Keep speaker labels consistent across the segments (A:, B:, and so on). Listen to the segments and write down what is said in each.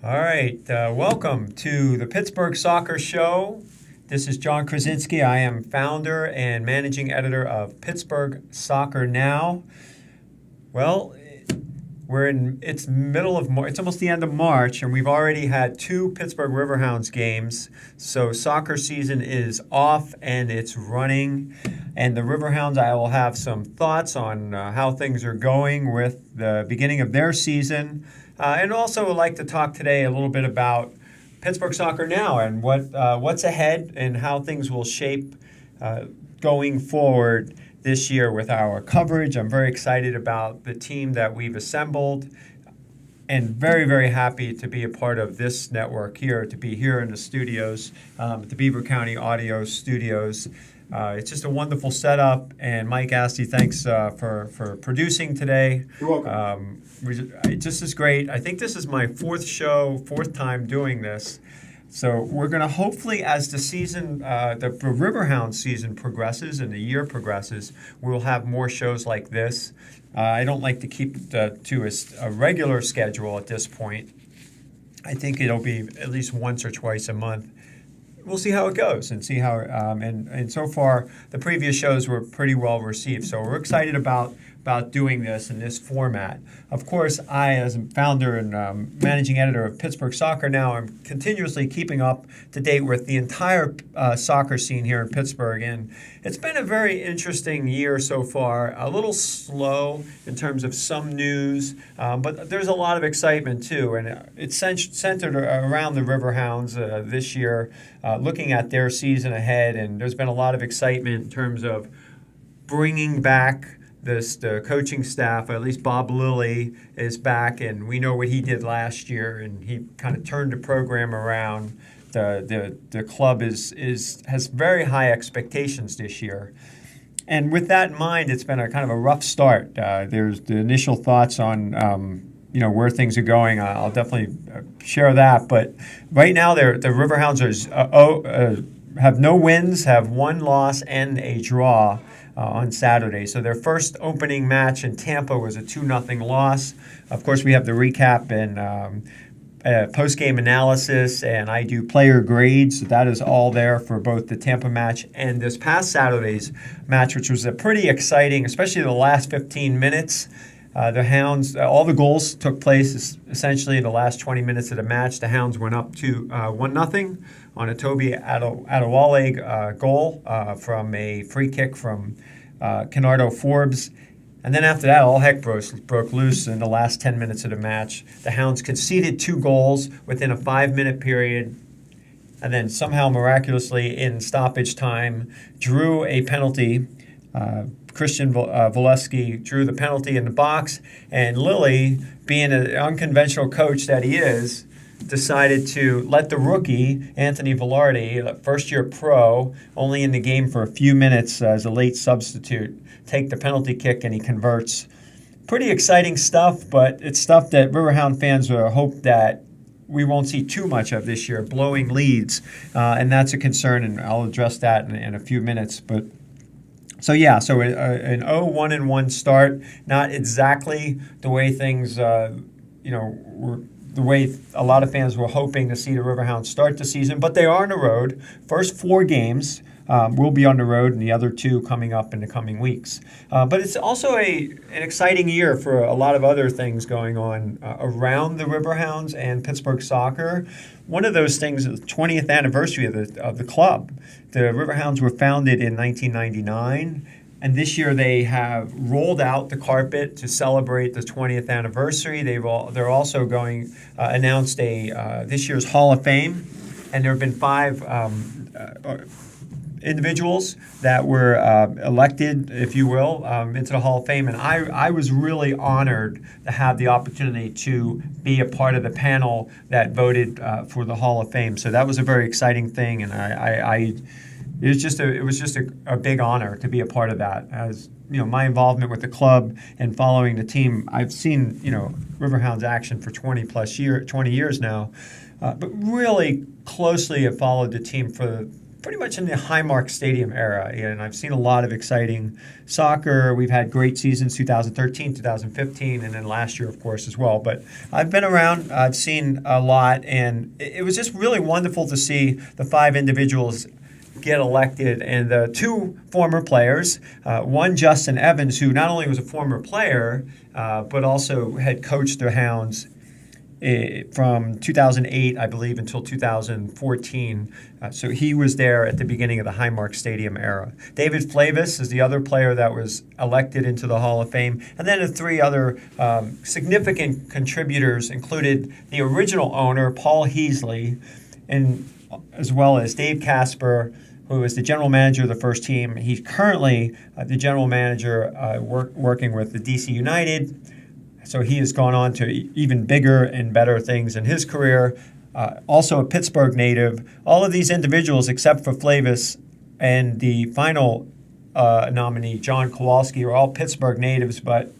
A: All right, welcome to the Pittsburgh Soccer Show. This is John Krysinsky. I am founder and managing editor of Pittsburgh Soccer Now. Well, it's middle of March. It's almost the end of March, and we've already had 2 Pittsburgh Riverhounds games. So soccer season is off and it's running. And the Riverhounds, I will have some thoughts on how things are going with the beginning of their season. And also would like to talk today a little bit about Pittsburgh Soccer Now and what's ahead and how things will shape going forward this year with our coverage. I'm very excited about the team that we've assembled and very, very happy to be a part of this network here, to be here in the studios, at the Beaver County Auto studios. It's just a wonderful setup, and Mike Asti, thanks for producing today.
B: You're welcome.
A: It just is great. I think this is my fourth time doing this. So we're going to hopefully, as the season, the Riverhound season progresses and the year progresses, we'll have more shows like this. I don't like to keep to a regular schedule at this point. I think it'll be at least once or twice a month. We'll see how it goes and see how and so far the previous shows were pretty well received. So we're excited about doing this in this format. Of course, I, as a founder and managing editor of Pittsburgh Soccer Now, I'm continuously keeping up to date with the entire soccer scene here in Pittsburgh. And it's been a very interesting year so far, a little slow in terms of some news, but there's a lot of excitement too. And it's centered around the Riverhounds this year, looking at their season ahead. And there's been a lot of excitement in terms of bringing back the coaching staff. At least Bob Lilley is back, and we know what he did last year, and he kind of turned the program around. The club has very high expectations this year. And with that in mind, it's been a kind of a rough start. There's the initial thoughts on where things are going. I'll definitely share that. But right now, the Riverhounds have no wins, have 1 loss and a draw on Saturday. So their first opening match in Tampa was a 2-0 loss. Of course, we have the recap and post-game analysis, and I do player grades. So that is all there for both the Tampa match and this past Saturday's match, which was a pretty exciting, especially the last 15 minutes. The Hounds, all the goals took place essentially in the last 20 minutes of the match. The Hounds went up to 1-0 on a Toby OMalley goal from a free kick from Kenardo Forbes. And then after that, all heck broke loose in the last 10 minutes of the match. The Hounds conceded 2 goals within a 5-minute period, and then somehow miraculously in stoppage time drew a penalty. Christian Volesky drew the penalty in the box, and Lilley, being an unconventional coach that he is, decided to let the rookie, Anthony Velarde, first-year pro, only in the game for a few minutes as a late substitute, take the penalty kick, and he converts. Pretty exciting stuff, but it's stuff that Riverhound fans hope that we won't see too much of this year, blowing leads, and that's a concern, and I'll address that in a few minutes. But So an 0-1-1 start, not exactly the way things, were the way a lot of fans were hoping to see the Riverhounds start the season, but they are on the road. First 4 games will be on the road, and the other 2 coming up in the coming weeks. But it's also an exciting year for a lot of other things going on around the Riverhounds and Pittsburgh soccer. One of those things is the 20th anniversary of the club. The Riverhounds were founded in 1999, and this year they have rolled out the carpet to celebrate the 20th anniversary. They're also announced this year's Hall of Fame, and there have been 5 individuals that were elected, if you will, into the Hall of Fame. And I was really honored to have the opportunity to be a part of the panel that voted for the Hall of Fame. So that was a very exciting thing, and it was just a big honor to be a part of that. As my involvement with the club and following the team, I've seen Riverhounds action for 20 years now, but really closely have followed the team for pretty much in the Highmark Stadium era, and I've seen a lot of exciting soccer. We've had great seasons, 2013, 2015, and then last year, of course, as well. But I've been around, I've seen a lot, and it was just really wonderful to see the 5 individuals get elected, and the 2 former players, one Justin Evans, who not only was a former player, but also had coached the Hounds from 2008, I believe, until 2014. So he was there at the beginning of the Highmark Stadium era. David Flavis is the other player that was elected into the Hall of Fame. And then the 3 other significant contributors included the original owner, Paul Heasley, and as well as Dave Casper, who is the general manager of the first team. He's currently the general manager working with the DC United. So he has gone on to even bigger and better things in his career. Also a Pittsburgh native. All of these individuals, except for Flavis and the final nominee, John Kowalski, are all Pittsburgh natives. But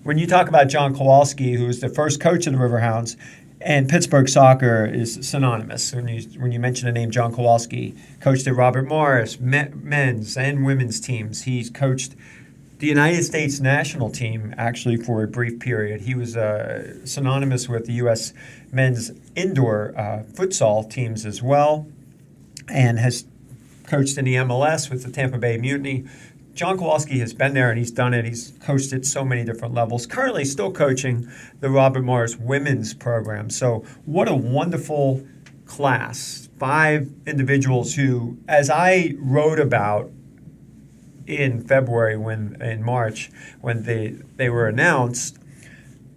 A: when you talk about John Kowalski, who was the first coach of the Riverhounds, and Pittsburgh soccer is synonymous. When you mention the name John Kowalski, coached at Robert Morris, men's and women's teams. He's coached the United States national team, actually, for a brief period. He was synonymous with the U.S. men's indoor futsal teams as well, and has coached in the MLS with the Tampa Bay Mutiny. John Kowalski has been there and he's done it. He's coached at so many different levels. Currently still coaching the Robert Morris women's program. So what a wonderful class. 5 individuals who, as I wrote about in February, in March, when they were announced,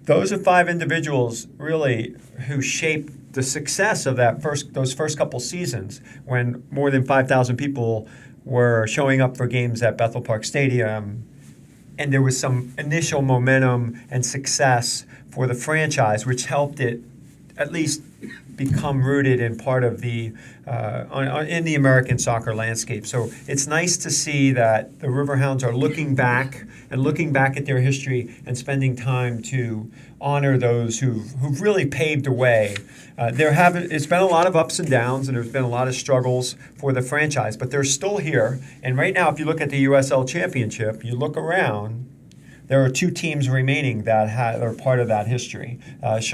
A: those are 5 individuals really who shaped the success of those first couple seasons when more than 5,000 people were showing up for games at Bethel Park Stadium, and there was some initial momentum and success for the franchise, which helped it at least become rooted in part of the in the American soccer landscape. So it's nice to see that the Riverhounds are looking back at their history and spending time to honor those who've really paved the way. It's been a lot of ups and downs, and there's been a lot of struggles for the franchise, but they're still here. And right now, if you look at the USL Championship, you look around, there are 2 teams remaining that are part of that history,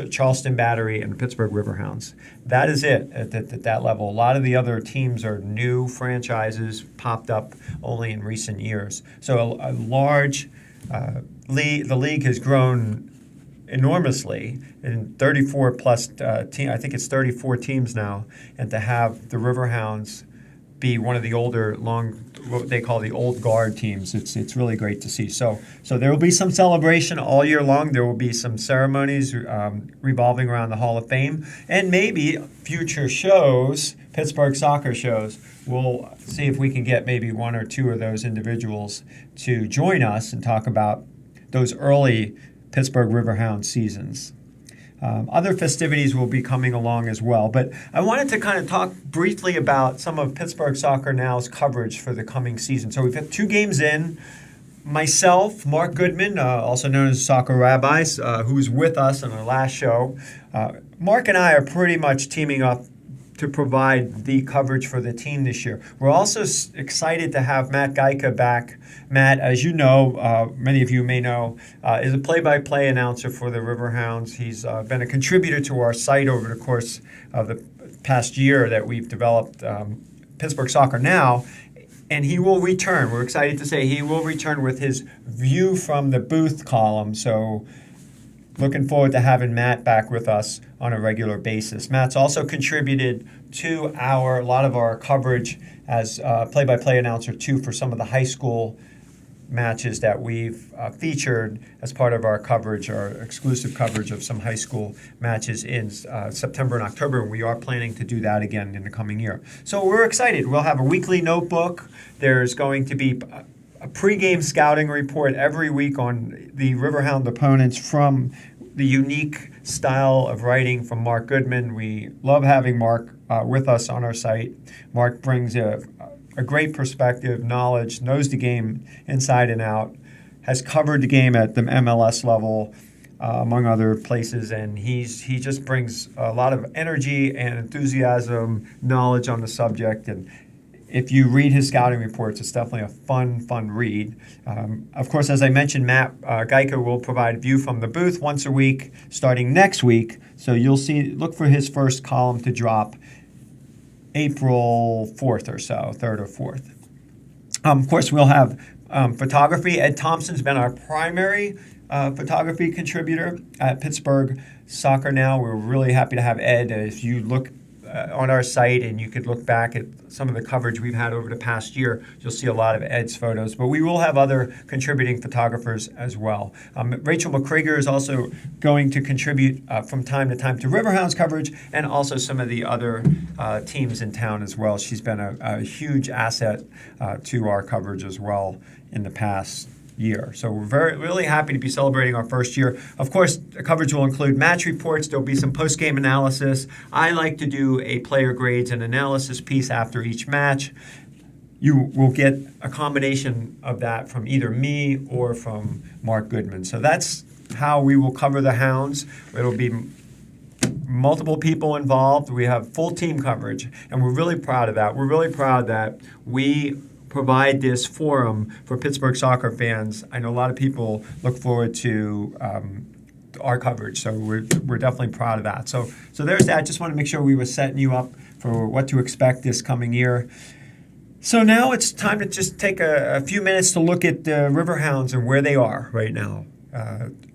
A: Charleston Battery and Pittsburgh Riverhounds. That is it at that level. A lot of the other teams are new franchises, popped up only in recent years. So a large league, the league has grown enormously in 34 plus team. I think it's 34 teams now, and to have the Riverhounds be one of the older, what they call the old guard teams, it's really great to see. So there will be some celebration all year long. There will be some ceremonies revolving around the Hall of Fame, and maybe future shows, Pittsburgh soccer shows. We'll see if we can get maybe 1 or 2 of those individuals to join us and talk about those early Pittsburgh Riverhound seasons. Other festivities will be coming along as well. But I wanted to kind of talk briefly about some of Pittsburgh Soccer Now's coverage for the coming season. So we've had 2 games in. Myself, Marc Goodman, also known as Soccer Rabbis, who's with us on our last show. Marc and I are pretty much teaming up to provide the coverage for the team this year. We're also excited to have Matt Geico back. Matt, as you know, many of you may know, is a play-by-play announcer for the Riverhounds. He's been a contributor to our site over the course of the past year that we've developed Pittsburgh Soccer Now, and he will return. We're excited to say he will return with his View from the Booth column. So looking forward to having Matt back with us on a regular basis. Matt's also contributed to a lot of our coverage as play-by-play announcer too for some of the high school matches that we've featured as part of our coverage, our exclusive coverage of some high school matches in September and October. And we are planning to do that again in the coming year. So we're excited. We'll have a weekly notebook. There's going to be a pregame scouting report every week on the Riverhound opponents from the unique style of writing from Marc Goodman. We love having Marc with us on our site. Marc brings a great perspective, knowledge, knows the game inside and out, has covered the game at the MLS level, among other places, and he just brings a lot of energy and enthusiasm, knowledge on the subject, and if you read his scouting reports, it's definitely a fun read. Of course, as I mentioned, Matt, Geico will provide view from the booth once a week starting next week. So you'll look for his first column to drop April 4th or so, 3rd or 4th. Of course, we'll have photography. Ed Thompson's been our primary photography contributor at Pittsburgh Soccer Now. We're really happy to have Ed. If you look on our site and you could look back at some of the coverage we've had over the past year, you'll see a lot of Ed's photos. But we will have other contributing photographers as well. Rachel McCrigger is also going to contribute from time to time to Riverhounds coverage and also some of the other teams in town as well. She's been a huge asset to our coverage as well in the past year. So we're really happy to be celebrating our first year. Of course, the coverage will include match reports. There'll be some post-game analysis. I like to do a player grades and analysis piece after each match. You will get a combination of that from either me or from Marc Goodman. So that's how we will cover the Hounds. It'll be multiple people involved. We have full team coverage, and we're really proud of that. We're really proud that we provide this forum for Pittsburgh soccer fans. I know a lot of people look forward to our coverage, so we're definitely proud of that. So there's that. Just want to make sure we were setting you up for what to expect this coming year. So now it's time to just take a few minutes to look at the Riverhounds and where they are right now.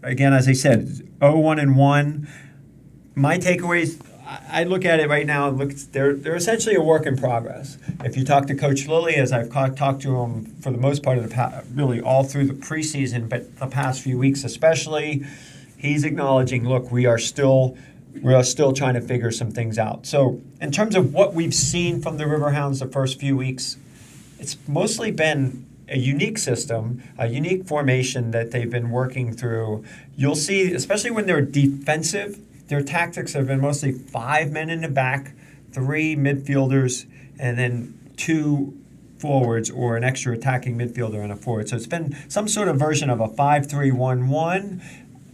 A: Again, as I said, 0-1-1. My takeaways, I look at it right now. They're essentially a work in progress. If you talk to Coach Lilley, as I've talked to him for the most part of really all through the preseason, but the past few weeks especially, he's acknowledging, look, we are still trying to figure some things out. So in terms of what we've seen from the Riverhounds the first few weeks, it's mostly been a unique system, a unique formation that they've been working through. You'll see, especially when they're defensive, their tactics have been mostly 5 men in the back, 3 midfielders, and then 2 forwards or an extra attacking midfielder and a forward. So it's been some sort of version of a 5-3-1-1,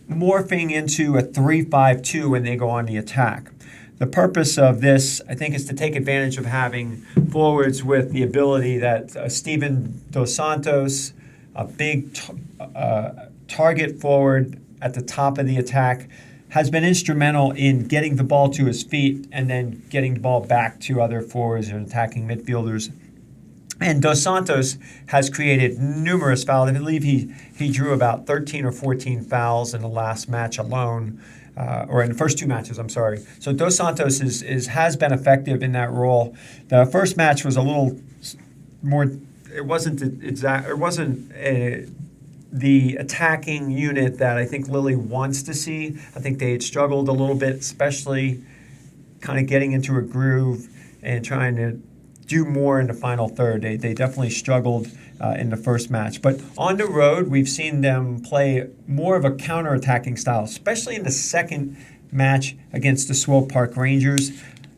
A: morphing into a 3-5-2 when they go on the attack. The purpose of this, I think, is to take advantage of having forwards with the ability that Steven Dos Santos, a big target forward at the top of the attack, has been instrumental in getting the ball to his feet and then getting the ball back to other forwards and attacking midfielders. And Dos Santos has created numerous fouls. I believe he drew about 13 or 14 fouls in the last match alone, or in the first 2 matches, I'm sorry. So Dos Santos has been effective in that role. The first match was a little more, it wasn't the attacking unit that I think Lilley wants to see. I think they had struggled a little bit, especially kind of getting into a groove and trying to do more in the final third. They definitely struggled in the first match. But on the road, we've seen them play more of a counter-attacking style, especially in the second match against the Swope Park Rangers.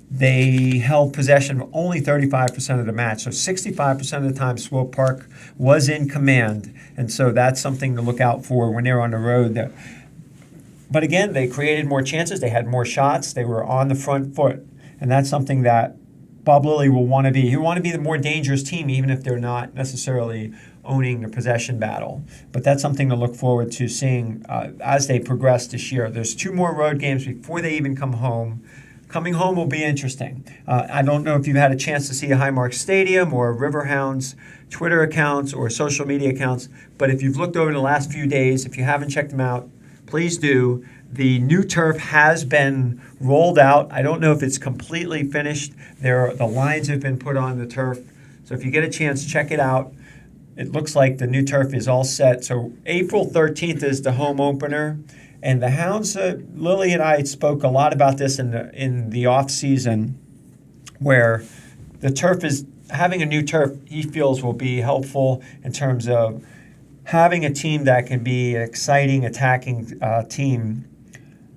A: They held possession of only 35% of the match. So 65% of the time, Swope Park was in command. And so that's something to look out for when they're on the road. But again, they created more chances. They had more shots. They were on the front foot. And that's something that Bob Lilley will want to be. He'll want to be the more dangerous team, even if they're not necessarily owning the possession battle. But that's something to look forward to seeing as they progress this year. There's 2 more road games before they even come home. Coming home will be interesting. I don't know if you've had a chance to see Highmark Stadium or Riverhounds Twitter accounts or social media accounts, but if you've looked over the last few days, if you haven't checked them out, please do. The new turf has been rolled out. I don't know if it's completely finished. The lines have been put on the turf. So if you get a chance, check it out. It looks like the new turf is all set. So April 13th is the home opener. And the Hounds, Lilley and I spoke a lot about this in the off season, where the turf is having a new turf. He feels will be helpful in terms of having a team that can be an exciting attacking team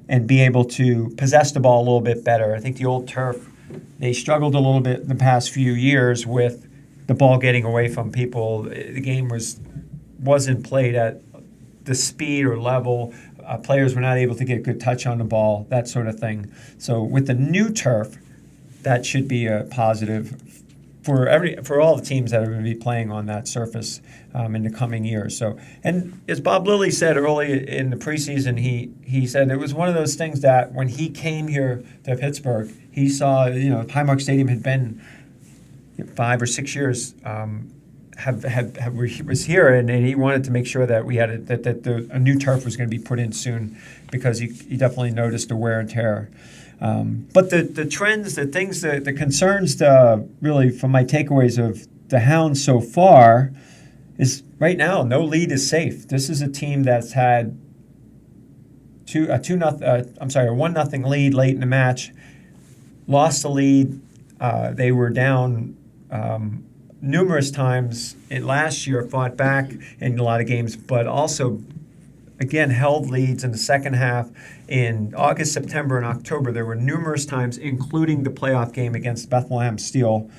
A: and be able to possess the ball a little bit better. I think the old turf, they struggled a little bit in the past few years with the ball getting away from people. The game wasn't played at the speed or level. Players were not able to get good touch on the ball, that sort of thing. So with the new turf, that should be a positive for all the teams that are going to be playing on that surface in the coming years. So, and as Bob Lilley said early in the preseason, he said it was one of those things that when he came here to Pittsburgh, he saw Highmark Stadium had been 5 or 6 years. Was here, and he wanted to make sure that we had a new turf was going to be put in soon, because he definitely noticed the wear and tear. But the trends, the things, the concerns, really from my takeaways of the Hounds so far is right now no lead is safe. This is a team that's had a 1-0 lead late in the match, lost the lead. They were down numerous times last year, fought back in a lot of games, but also, again, held leads in the second half. In August, September, and October, there were numerous times, including the playoff game against Bethlehem Steel,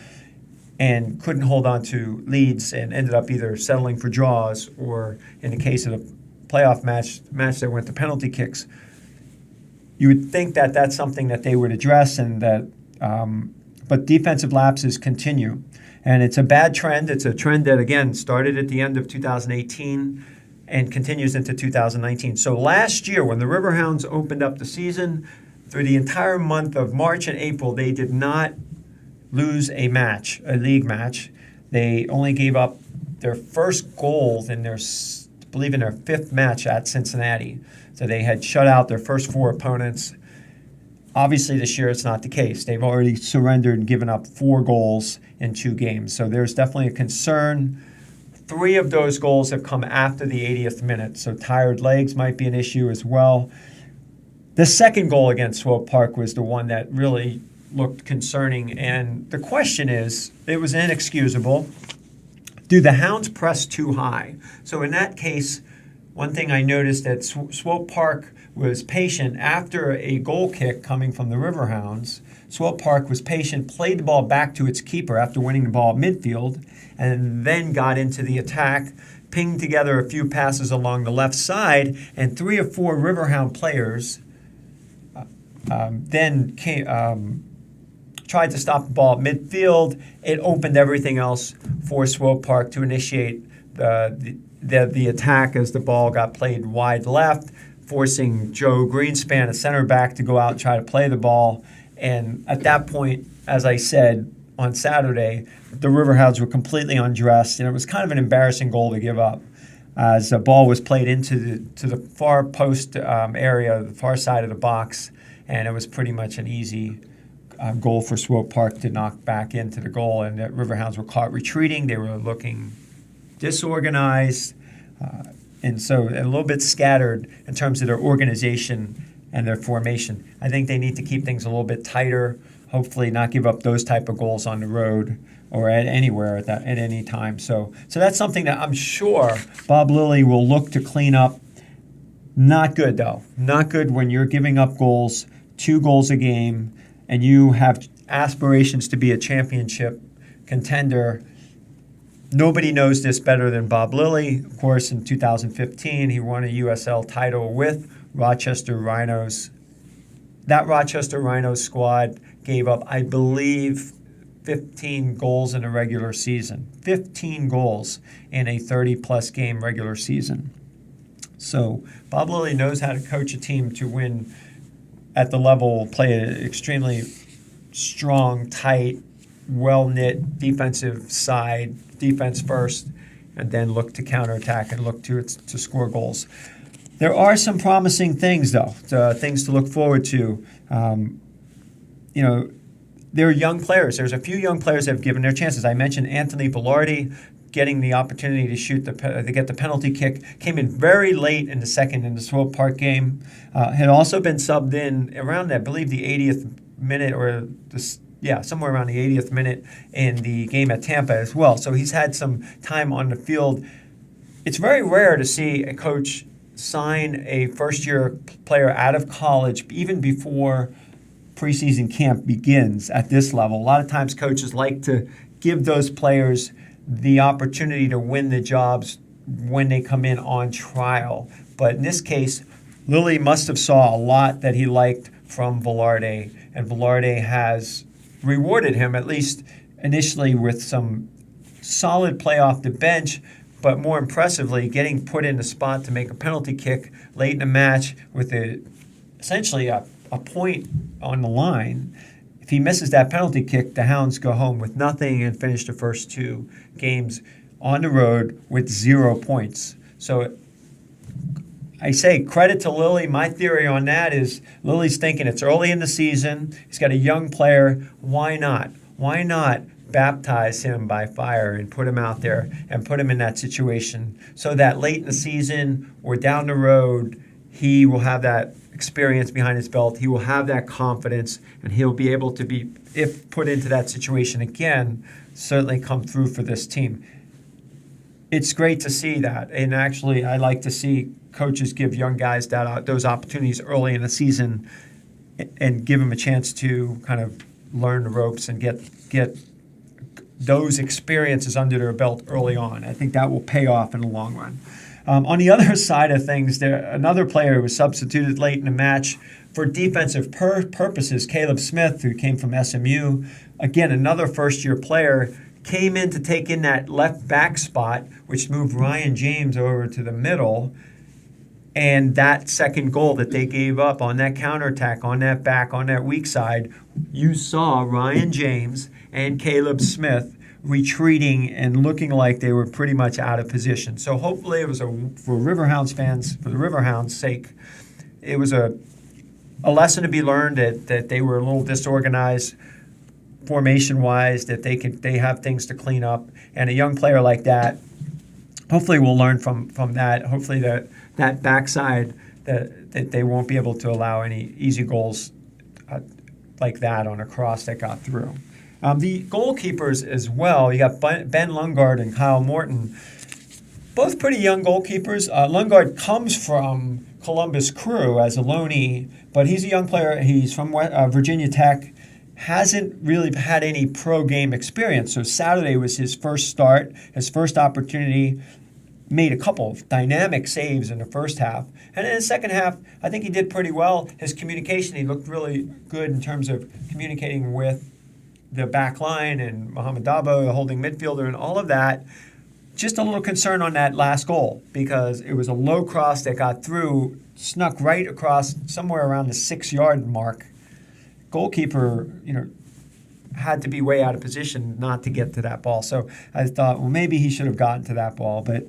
A: and couldn't hold on to leads and ended up either settling for draws or, in the case of the playoff match that went to penalty kicks. You would think that that's something that they would address, and that, but defensive lapses continue. And it's a bad trend. It's a trend that, again, started at the end of 2018 and continues into 2019. So last year, when the Riverhounds opened up the season, through the entire month of March and April, they did not lose a league match. They only gave up their first goal in their 5th match at Cincinnati. So they had shut out their first 4 opponents. Obviously, this year it's not the case. They've already surrendered and given up 4 goals in 2 games. So there's definitely a concern. 3 of those goals have come after the 80th minute, so tired legs might be an issue as well. The second goal against Swope Park was the one that really looked concerning, and the question is, it was inexcusable. Do the Hounds press too high? So in that case, one thing I noticed that Swope Park was patient after a goal kick coming from the Riverhounds. Swope Park was patient, played the ball back to its keeper after winning the ball at midfield, and then got into the attack, pinged together a few passes along the left side, and 3 or 4 Riverhound players then tried to stop the ball at midfield. It opened everything else for Swope Park to initiate the attack as the ball got played wide left, forcing Joe Greenspan, a center back, to go out and try to play the ball. And at that point, as I said on Saturday, the Riverhounds were completely undressed, and it was kind of an embarrassing goal to give up, as the ball was played into the far post area, the far side of the box, and it was pretty much an easy goal for Swope Park to knock back into the goal. And the Riverhounds were caught retreating. They were looking disorganized, and so a little bit scattered in terms of their organization and their formation. I think they need to keep things a little bit tighter, hopefully not give up those type of goals on the road or anywhere at any time. So that's something that I'm sure Bob Lilley will look to clean up. Not good, though. Not good when you're giving up goals, 2 goals a game, and you have aspirations to be a championship contender. Nobody knows this better than Bob Lilley. Of course, in 2015, he won a USL title with Rochester Rhinos. That Rochester Rhinos squad gave up, I believe, 15 goals in a regular season. 15 goals in a 30-plus game regular season. So Bob Lilley knows how to coach a team to win at the level, play an extremely strong, tight, well-knit defensive side, defense first, and then look to counterattack and look to score goals. There are some promising things, though, things to look forward to. There are young players. There's a few young players that have given their chances. I mentioned Anthony Velarde getting the opportunity to get the penalty kick. Came in very late in the second in the Swope Park game. Had also been subbed in around, I believe, the 80th minute somewhere around the 80th minute in the game at Tampa as well. So he's had some time on the field. It's very rare to see a coach sign a first-year player out of college even before preseason camp begins at this level. A lot of times coaches like to give those players the opportunity to win the jobs when they come in on trial. But in this case, Lilley must have saw a lot that he liked from Velarde, and Velarde has rewarded him, at least initially with some solid play off the bench, but more impressively, getting put in the spot to make a penalty kick late in the match with essentially a point on the line. If he misses that penalty kick, the Hounds go home with nothing and finish the first 2 games on the road with 0 points. So I say credit to Lilley. My theory on that is Lilley's thinking it's early in the season. He's got a young player. Why not? Why not baptize him by fire and put him out there and put him in that situation so that late in the season or down the road, he will have that experience behind his belt. He will have that confidence, and he'll be able to be, if put into that situation again, certainly come through for this team. It's great to see that, and actually I like to see coaches give young guys those opportunities early in the season and give them a chance to kind of learn the ropes and get those experiences under their belt early on. I think that will pay off in the long run. On the other side of things, another player was substituted late in the match for defensive purposes. Caleb Smith, who came from SMU, again, another first-year player, came in to take in that left back spot, which moved Ryan James over to the middle. And that second goal that they gave up on that counterattack, on that back, on that weak side, you saw Ryan James and Caleb Smith retreating and looking like they were pretty much out of position. So hopefully it was for Riverhounds fans, for the Riverhounds' sake, it was a lesson to be learned that they were a little disorganized formation-wise, that they have things to clean up. And a young player like that, hopefully we'll learn from that. Hopefully that backside, that they won't be able to allow any easy goals like that on a cross that got through. The goalkeepers as well, you got Ben Lundgaard and Kyle Morton, both pretty young goalkeepers. Lundgaard comes from Columbus Crew as a loanee, but he's a young player. He's from Virginia Tech, hasn't really had any pro game experience. So Saturday was his first start, his first opportunity, made a couple of dynamic saves in the first half. And in the second half, I think he did pretty well. His communication, he looked really good in terms of communicating with the back line and Mohamed Dabo, the holding midfielder, and all of that. Just a little concern on that last goal because it was a low cross that got through, snuck right across somewhere around the 6-yard mark. Goalkeeper, had to be way out of position not to get to that ball. So I thought, well, maybe he should have gotten to that ball, but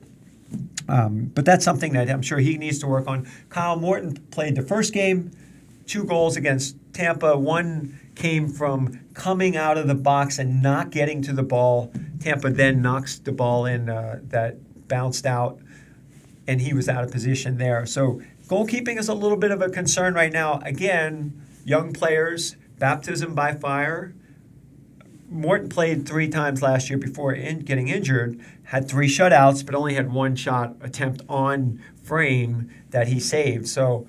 A: that's something that I'm sure he needs to work on. Kyle Morton played the first game, 2 goals against Tampa. One came from coming out of the box and not getting to the ball. Tampa then knocks the ball in that bounced out, and he was out of position there. So goalkeeping is a little bit of a concern right now. Again, young players, baptism by fire. Morton played 3 times last year before getting injured, had 3 shutouts, but only had 1 shot attempt on frame that he saved. So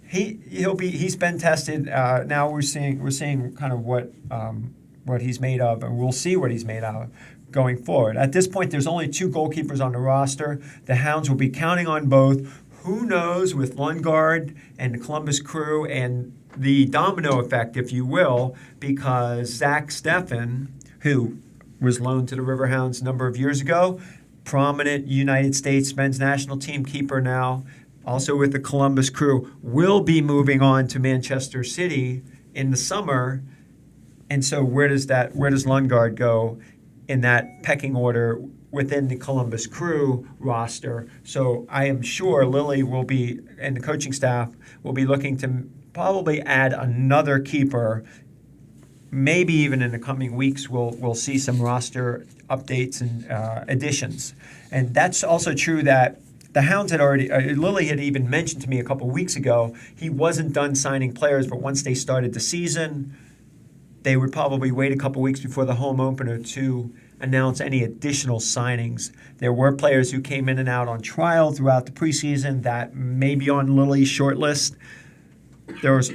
A: he's been tested. Now we're seeing kind of what he's made of, and we'll see what he's made of going forward. At this point, there's only 2 goalkeepers on the roster. The Hounds will be counting on both. Who knows with Lundgaard and the Columbus Crew and the domino effect, if you will, because Zach Steffen, who was loaned to the Riverhounds a number of years ago, prominent United States men's national team keeper now, also with the Columbus Crew, will be moving on to Manchester City in the summer. And so where does Lundgaard go in that pecking order within the Columbus Crew roster? So I am sure Lilley will be, and the coaching staff will be looking to probably add another keeper. Maybe even in the coming weeks, we'll see some roster updates and additions. And that's also true that the Hounds had already, Lilley had even mentioned to me a couple weeks ago, he wasn't done signing players, but once they started the season, they would probably wait a couple weeks before the home opener to announce any additional signings. There were players who came in and out on trial throughout the preseason that may be on Lilley's short list. There was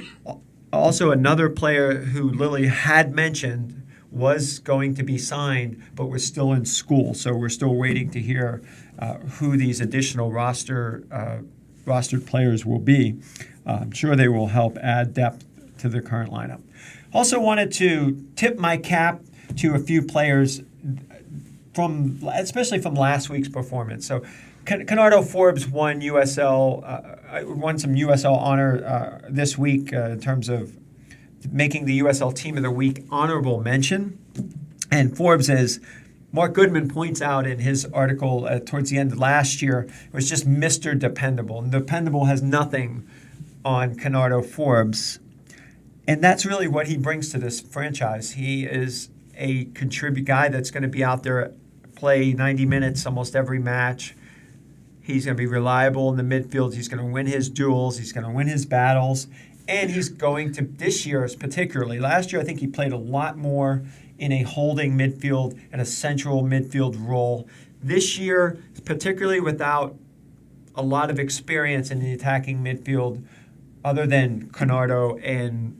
A: also another player who Lilley had mentioned was going to be signed, but was still in school. So we're still waiting to hear who these additional rostered players will be. I'm sure they will help add depth to the current lineup. Also wanted to tip my cap to a few players especially from last week's performance. So Canardo Forbes won some USL honor this week in terms of making the USL Team of the Week honorable mention. And Forbes, as Marc Goodman points out in his article towards the end of last year, was just Mr. Dependable. And Dependable has nothing on Canardo Forbes. And that's really what he brings to this franchise. He is a guy that's going to be out there, play 90 minutes almost every match. He's going to be reliable in the midfield. He's going to win his duels. He's going to win his battles. And he's going to, this year particularly, last year I think he played a lot more in a holding midfield and a central midfield role. This year, particularly without a lot of experience in the attacking midfield, other than Canardo and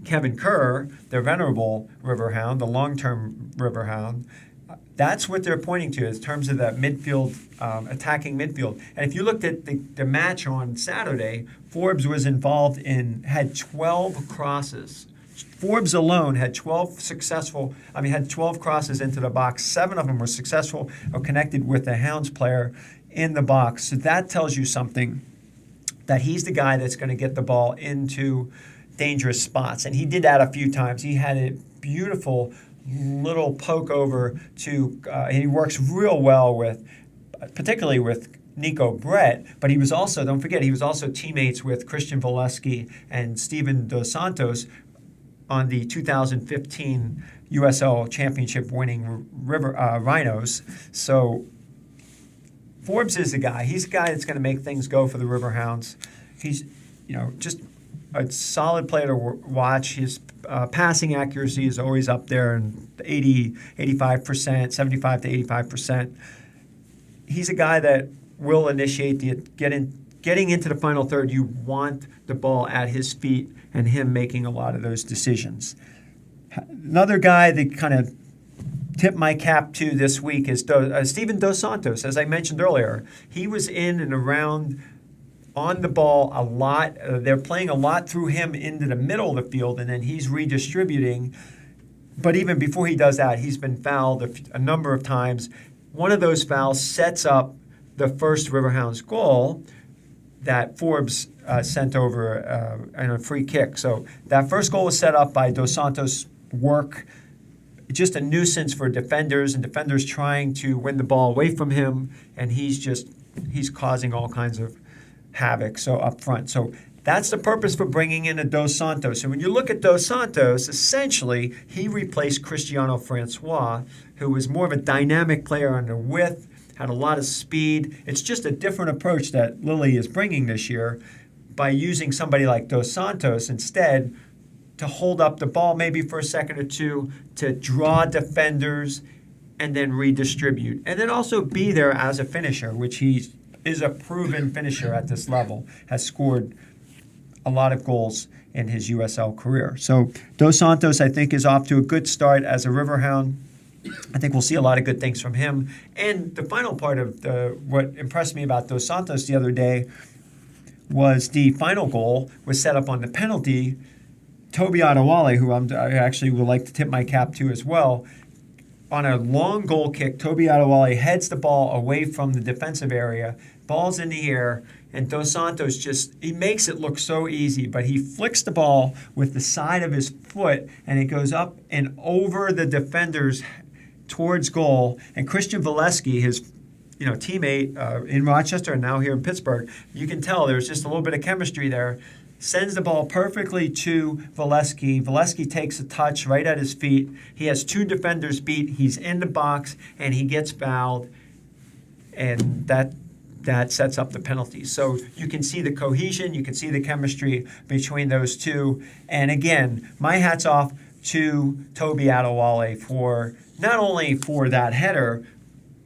A: Kevin Kerr, the venerable Riverhound, the long-term Riverhound, that's what they're pointing to in terms of that midfield, attacking midfield. And if you looked at the match on Saturday, Forbes was had 12 crosses. Forbes alone had 12 crosses into the box. 7 of them were successful or connected with the Hounds player in the box. So that tells you something, that he's the guy that's going to get the ball into dangerous spots. And he did that a few times. He had a beautiful little poke over to, he works real well particularly with Nico Brett, but he was also, don't forget, he was also teammates with Christian Volesky and Steven Dos Santos on the 2015 USL Championship winning Rhinos. So Forbes is the guy. He's the guy that's going to make things go for the Riverhounds. He's, just a solid player to watch. His passing accuracy is always up there in 85%, 75 to 85%. He's a guy that will initiate getting into the final third. You want the ball at his feet and him making a lot of those decisions. Another guy that kind of tip my cap to this week is Steven Dos Santos. As I mentioned earlier, he was in and around on the ball a lot. They're playing a lot through him into the middle of the field, and then he's redistributing. But even before he does that, he's been fouled a number of times. One of those fouls sets up the first Riverhounds goal that Forbes sent over in a free kick. So that first goal was set up by Dos Santos' work. Just a nuisance for defenders, and defenders trying to win the ball away from him, and he's causing all kinds of havoc up front. So that's the purpose for bringing in a Dos Santos. And when you look at Dos Santos, essentially he replaced Cristiano Francois, who was more of a dynamic player on the width, had a lot of speed. It's just a different approach that Lilley is bringing this year by using somebody like Dos Santos instead to hold up the ball maybe for a second or two, to draw defenders and then redistribute. And then also be there as a finisher, which he is a proven finisher at this level, has scored a lot of goals in his USL career. So Dos Santos, I think, is off to a good start as a Riverhound. I think we'll see a lot of good things from him. And the final part of what impressed me about Dos Santos the other day was the final goal was set up on the penalty. Toby OMalley, who I actually would like to tip my cap to as well, on a long goal kick, Toby OMalley heads the ball away from the defensive area, ball's in the air, and Dos Santos he makes it look so easy, but he flicks the ball with the side of his foot, and it goes up and over the defenders towards goal. And Christian Volesky, his teammate in Rochester and now here in Pittsburgh, you can tell there's just a little bit of chemistry there. Sends the ball perfectly to Volesky. Volesky takes a touch right at his feet. He has 2 defenders beat. He's in the box, and he gets fouled, and that sets up the penalty. So you can see the cohesion. You can see the chemistry between those two. And again, my hat's off to Toby OMalley for not only for that header,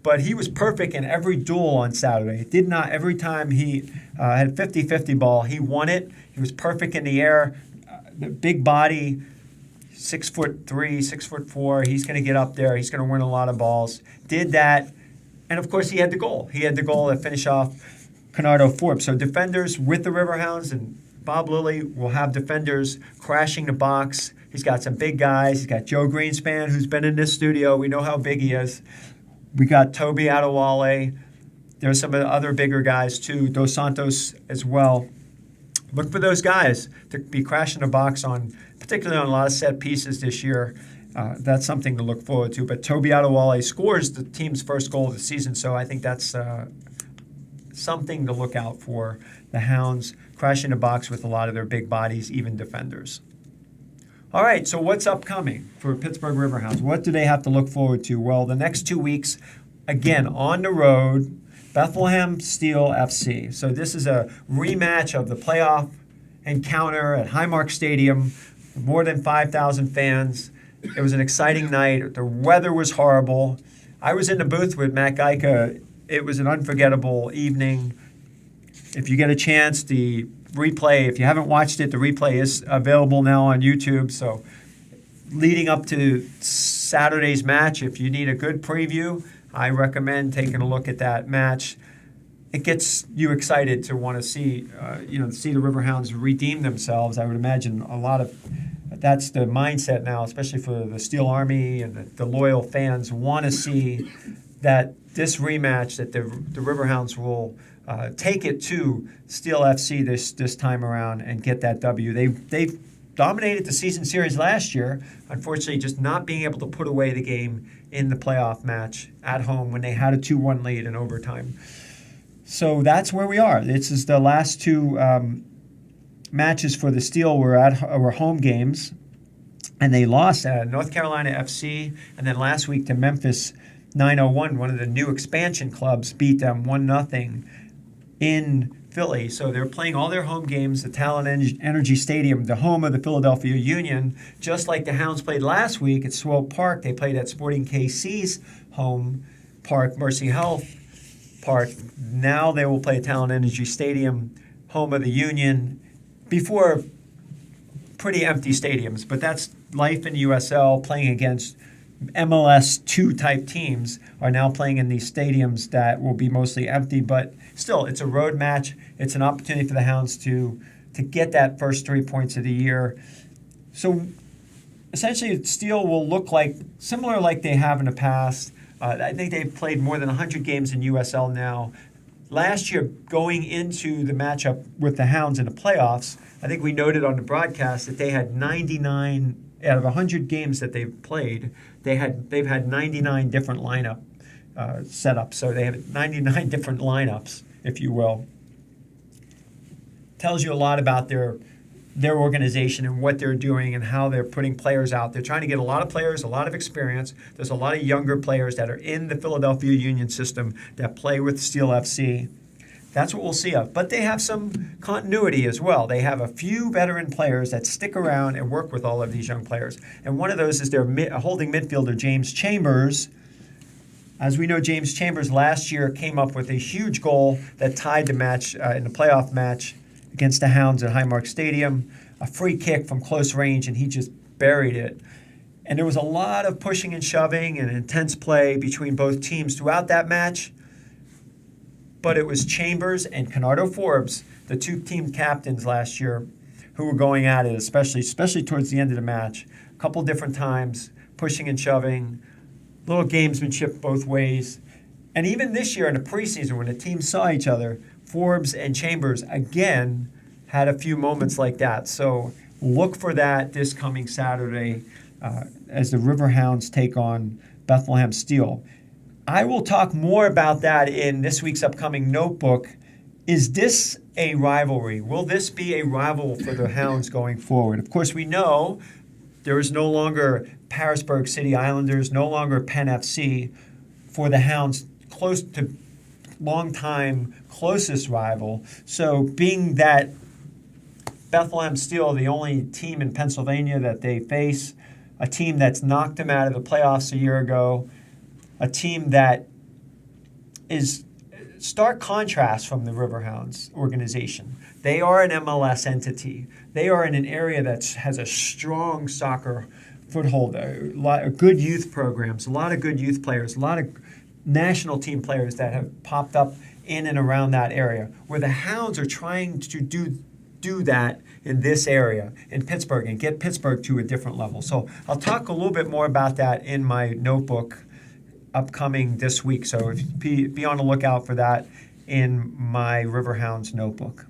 A: but he was perfect in every duel on Saturday. Every time he had 50-50 ball, he won it. He was perfect in the air. The big body, 6'3", 6'4". He's going to get up there. He's going to win a lot of balls. Did that. And, of course, he had the goal. He had the goal to finish off Canardo Forbes. So defenders with the Riverhounds and Bob Lilley will have defenders crashing the box. He's got some big guys. He's got Joe Greenspan, who's been in this studio. We know how big he is. We got Toby OMalley. There's some of the other bigger guys too, Dos Santos as well. Look for those guys to be crashing the box on, particularly on a lot of set pieces this year. That's something to look forward to. But Toby OMalley scores the team's first goal of the season, so I think that's something to look out for. The Hounds crashing the box with a lot of their big bodies, even defenders. All right, so what's upcoming for Pittsburgh Riverhounds? What do they have to look forward to? Well, the next 2 weeks, again, on the road, Bethlehem Steel FC. So this is a rematch of the playoff encounter at Highmark Stadium. More than 5,000 fans. It was an exciting night. The weather was horrible. I was in the booth with Marc Geico. It was an unforgettable evening. If you get a chance, the replay, if you haven't watched it, the replay is available now on YouTube. So leading up to Saturday's match, if you need a good preview, I recommend taking a look at that match. It gets you excited to want to see, see the Riverhounds redeem themselves. I would imagine a lot of that's the mindset now, especially for the Steel Army and the loyal fans want to see that this rematch, that the Riverhounds will take it to Steel FC this time around and get that W. They've dominated the season series last year, unfortunately just not being able to put away the game in the playoff match at home when they had a 2-1 lead in overtime. So that's where we are. This is the last two matches for the Steel were home games, and they lost North Carolina FC, and then last week to Memphis 901, one of the new expansion clubs, beat them 1-0 in Philly. So they're playing all their home games at Talon Energy Stadium, the home of the Philadelphia Union, just like the Hounds played last week at Swope Park. They played at Sporting KC's home park, Mercy Health Park. Now they will play at Talon Energy Stadium, home of the Union, before pretty empty stadiums. But that's life in USL, playing against MLS 2 type teams are now playing in these stadiums that will be mostly empty, but still, it's a road match. It's an opportunity for the Hounds to get that first 3 points of the year. So essentially, Steel will look similar like they have in the past. I think they've played more than 100 games in USL now. Last year, going into the matchup with the Hounds in the playoffs, I think we noted on the broadcast that they had 99 out of 100 games that they've played. They've had 99 different lineup setups. So they have 99 different lineups, if you will. Tells you a lot about their organization and what they're doing and how they're putting players out. They're trying to get a lot of players, a lot of experience. There's a lot of younger players that are in the Philadelphia Union system that play with Steel FC. That's what we'll see of. But they have some continuity as well. They have a few veteran players that stick around and work with all of these young players. And one of those is their holding midfielder, James Chambers. As we know, James Chambers last year came up with a huge goal that tied the match in the playoff match against the Hounds at Highmark Stadium. A free kick from close range, and he just buried it. And there was a lot of pushing and shoving and intense play between both teams throughout that match. But it was Chambers and Canardo Forbes, the two team captains last year, who were going at it, especially towards the end of the match. A couple different times, pushing and shoving, little gamesmanship both ways. And even this year in the preseason, when the teams saw each other, Forbes and Chambers again had a few moments like that. So look for that this coming Saturday as the Riverhounds take on Bethlehem Steel. I will talk more about that in this week's upcoming notebook. Is this a rivalry? Will this be a rival for the Hounds going forward? Of course, we know there is no longer Harrisburg City Islanders, no longer Penn FC for the Hounds, close to long-time closest rival. So being that Bethlehem Steel, the only team in Pennsylvania that they face, a team that's knocked them out of the playoffs a year ago, a team that is stark contrast from the Riverhounds organization. They are an MLS entity. They are in an area that has a strong soccer foothold, a lot of good youth programs, a lot of good youth players, a lot of national team players that have popped up in and around that area, where the Hounds are trying to do do that in this area, in Pittsburgh, and get Pittsburgh to a different level. So I'll talk a little bit more about that in my notebook upcoming this week. So be on the lookout for that in my Riverhounds notebook.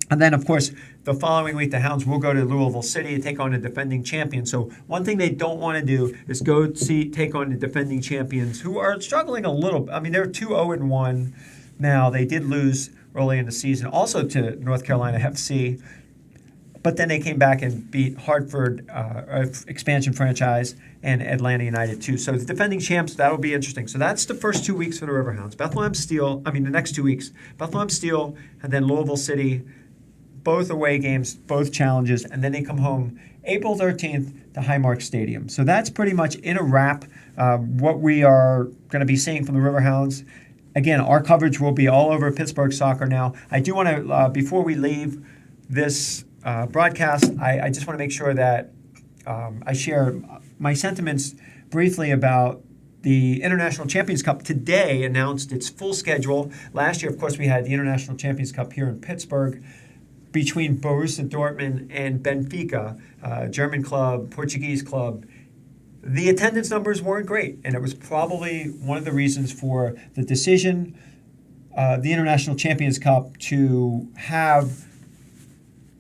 A: And then, of course, the following week, the Hounds will go to Louisville City to take on the defending champions. So one thing they don't want to do is take on the defending champions who are struggling a little. I mean, they're 2-0-1 now. They did lose early in the season, also to North Carolina FC. But then they came back and beat Hartford, expansion franchise, and Atlanta United too. So the defending champs, that'll be interesting. So that's the first 2 weeks for the Riverhounds. The next 2 weeks, Bethlehem Steel, and then Louisville City. Both away games, both challenges, and then they come home April 13th to Highmark Stadium. So that's pretty much in a wrap what we are going to be seeing from the Riverhounds. Again, our coverage will be all over Pittsburgh soccer now. I do want to, before we leave this broadcast, I just want to make sure that I share my sentiments briefly about the International Champions Cup. Today announced its full schedule. Last year, of course, we had the International Champions Cup here in Pittsburgh, between Borussia Dortmund and Benfica, German club, Portuguese club. The attendance numbers weren't great, and it was probably one of the reasons for the decision, the International Champions Cup, to have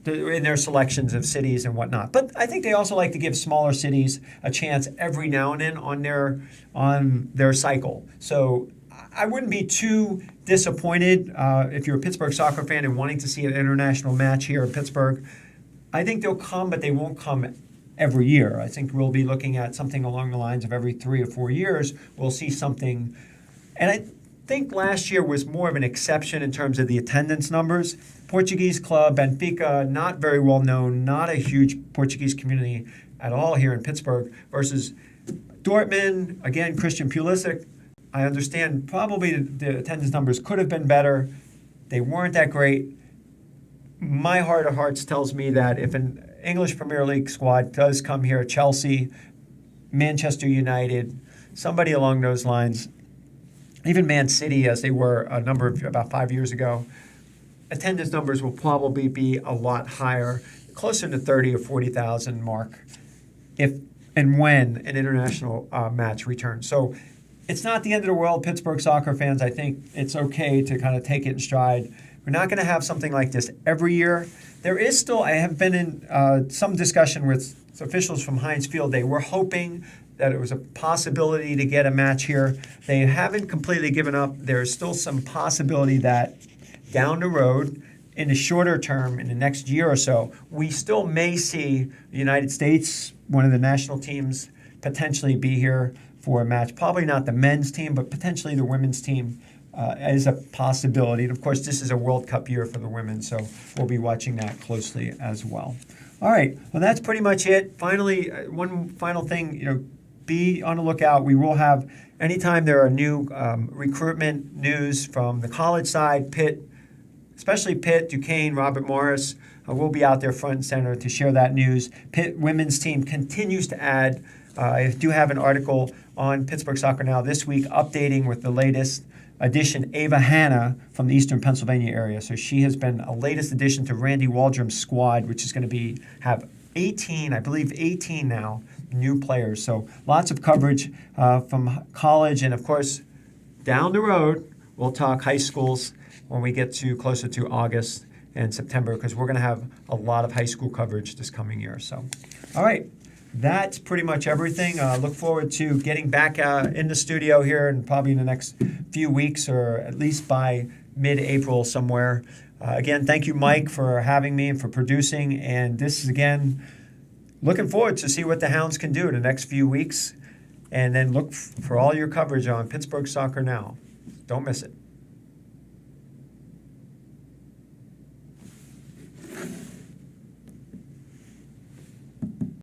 A: in their selections of cities and whatnot. But I think they also like to give smaller cities a chance every now and then on their cycle. So I wouldn't be too disappointed if you're a Pittsburgh soccer fan and wanting to see an international match here in Pittsburgh. I think they'll come, but they won't come every year. I think we'll be looking at something along the lines of every 3 or 4 years. We'll see something. And I think last year was more of an exception in terms of the attendance numbers. Portuguese club, Benfica, not very well known, not a huge Portuguese community at all here in Pittsburgh, versus Dortmund, again, Christian Pulisic. I understand probably the attendance numbers could have been better. They weren't that great. My heart of hearts tells me that if an English Premier League squad does come here, Chelsea, Manchester United, somebody along those lines, even Man City, as they were about 5 years ago, attendance numbers will probably be a lot higher, closer to 30 or 40,000 mark, if and when an international match returns. So it's not the end of the world, Pittsburgh soccer fans. I think it's okay to kind of take it in stride. We're not going to have something like this every year. There is still, I have been in some discussion with officials from Heinz Field. They were hoping that it was a possibility to get a match here. They haven't completely given up. There's still some possibility that down the road, in the shorter term, in the next year or so, we still may see the United States, one of the national teams, potentially be here for a match. Probably not the men's team, but potentially the women's team is a possibility. And of course, this is a World Cup year for the women, so we'll be watching that closely as well. All right, well, that's pretty much it. Finally, one final thing, be on the lookout. We will have, anytime there are new recruitment news from the college side, Pitt, especially Pitt, Duquesne, Robert Morris, we'll be out there front and center to share that news. Pitt women's team continues to add. I do have an article on Pittsburgh Soccer Now this week updating with the latest addition, Ava Hanna from the Eastern Pennsylvania area. So she has been a latest addition to Randy Waldrom's squad, which is going to have 18 now, new players. So lots of coverage from college. And of course, down the road, we'll talk high schools when we get to closer to August and September, because we're going to have a lot of high school coverage this coming year. So, all right. That's pretty much everything. Look forward to getting back in the studio here and probably in the next few weeks, or at least by mid-April somewhere. Again, thank you, Mike, for having me and for producing. And this is, again, looking forward to see what the Hounds can do in the next few weeks. And then look for all your coverage on Pittsburgh Soccer Now. Don't miss it.